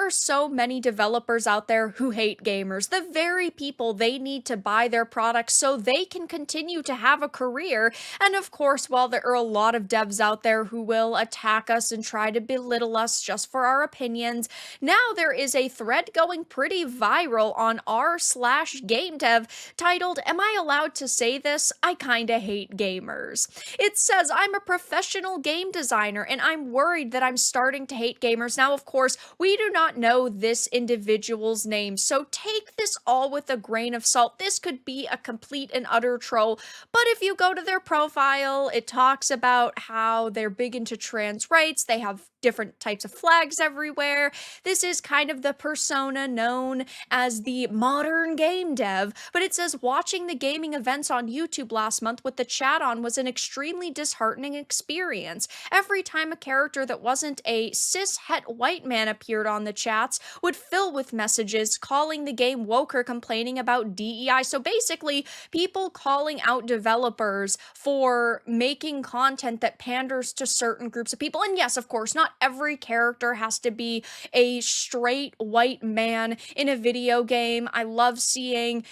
are so many developers out there who hate gamers, the very people they need to buy their products so they can continue to have a career. And of course, while there are a lot of devs out there who will attack us and try to belittle us just for our opinions, now there is a thread going pretty viral on r/game dev titled, "Am I allowed to say this? I kinda hate gamers." It says, "I'm a professional game designer and I'm worried that I'm starting to hate gamers." Now, of course, we do not know this individual's name, so take this all with a grain of salt. This could be a complete and utter troll, but if you go to their profile, it talks about how they're big into trans rights, they have different types of flags everywhere. This is kind of the persona known as the modern game dev, but it says watching the gaming events on YouTube last month with the chat on was an extremely disheartening experience. Every time a character that wasn't a cis het white man appeared on the chats would fill with messages calling the game woke or complaining about DEI. So basically, people calling out developers for making content that panders to certain groups of people. And yes, of course, not every character has to be a straight white man in a video game. I love seeing,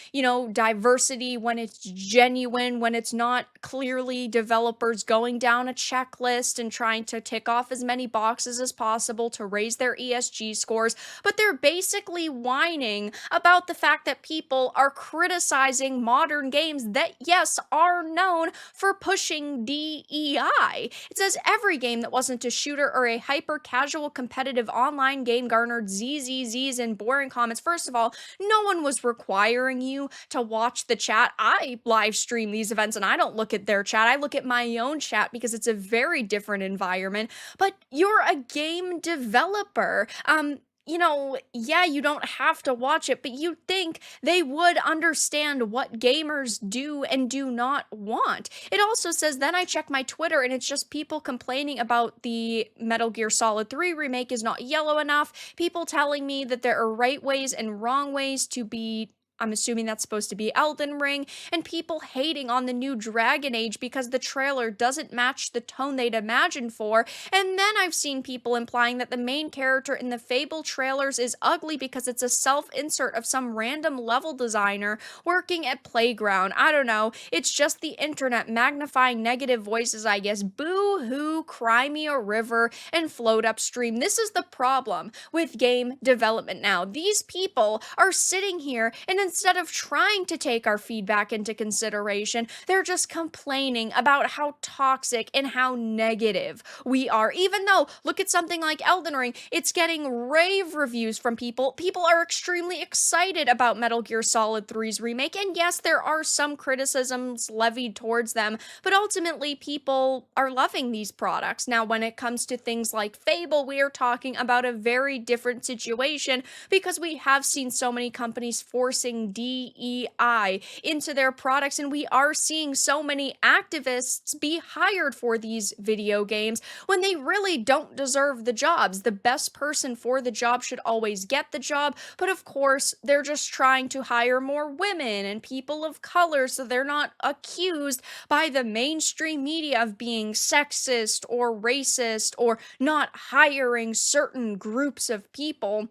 diversity when it's genuine, when it's not clearly developers going down a checklist and trying to tick off as many boxes as possible to raise their ESG scores. But they're basically whining about the fact that people are criticizing modern games that, yes, are known for pushing DEI. It says every game that wasn't a shooter or a hyper casual competitive online game garnered ZZZs and boring comments. First of all, no one was requiring you to watch the chat. I live stream these events and I don't look at their chat. I look at my own chat because it's a very different environment. But you're a game developer. Yeah, you don't have to watch it, but you'd think they would understand what gamers do and do not want. It also says, then I check my Twitter and it's just people complaining about the Metal Gear Solid 3 remake is not yellow enough, people telling me that there are right ways and wrong ways to be, I'm assuming that's supposed to be Elden Ring, and people hating on the new Dragon Age because the trailer doesn't match the tone they'd imagined for. And then I've seen people implying that the main character in the Fable trailers is ugly because it's a self-insert of some random level designer working at Playground. I don't know. It's just the internet magnifying negative voices, I guess. Boo-hoo, cry me a river, and float upstream. This is the problem with game development now. These people are sitting here and instead of trying to take our feedback into consideration, they're just complaining about how toxic and how negative we are. Even though, look at something like Elden Ring, it's getting rave reviews from people. People are extremely excited about Metal Gear Solid 3's remake, and yes, there are some criticisms levied towards them, but ultimately people are loving these products. Now, when it comes to things like Fable, we are talking about a very different situation because we have seen so many companies forcing DEI into their products, and we are seeing so many activists be hired for these video games when they really don't deserve the jobs. The best person for the job should always get the job, but of course, they're just trying to hire more women and people of color so they're not accused by the mainstream media of being sexist or racist or not hiring certain groups of people.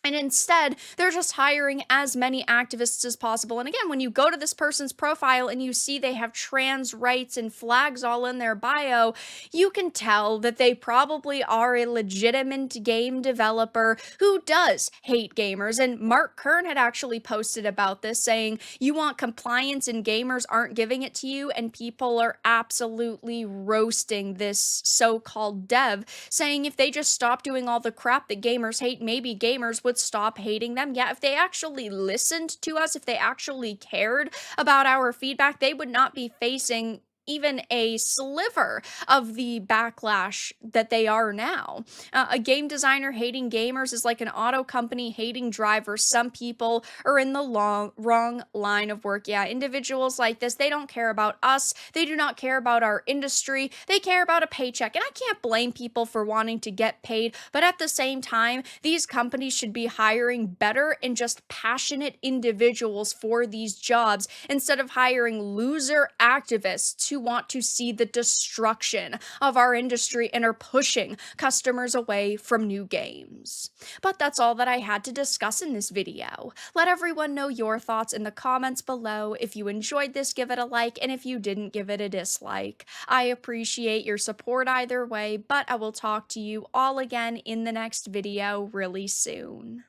And instead, they're just hiring as many activists as possible. And again, when you go to this person's profile and you see they have trans rights and flags all in their bio, you can tell that they probably are a legitimate game developer who does hate gamers. And Mark Kern had actually posted about this, saying, you want compliance and gamers aren't giving it to you, and people are absolutely roasting this so-called dev, saying if they just stop doing all the crap that gamers hate, maybe gamers would stop hating them. Yeah, if they actually listened to us, if they actually cared about our feedback, they would not be facing even a sliver of the backlash that they are now. A game designer hating gamers is like an auto company hating drivers. Some people are in the wrong line of work. Yeah, individuals like this, they don't care about us. They do not care about our industry. They care about a paycheck. And I can't blame people for wanting to get paid, but at the same time, these companies should be hiring better and just passionate individuals for these jobs instead of hiring loser activists who want to see the destruction of our industry and are pushing customers away from new games. But that's all that I had to discuss in this video. Let everyone know your thoughts in the comments below. If you enjoyed this, give it a like, and if you didn't, give it a dislike. I appreciate your support either way, but I will talk to you all again in the next video really soon.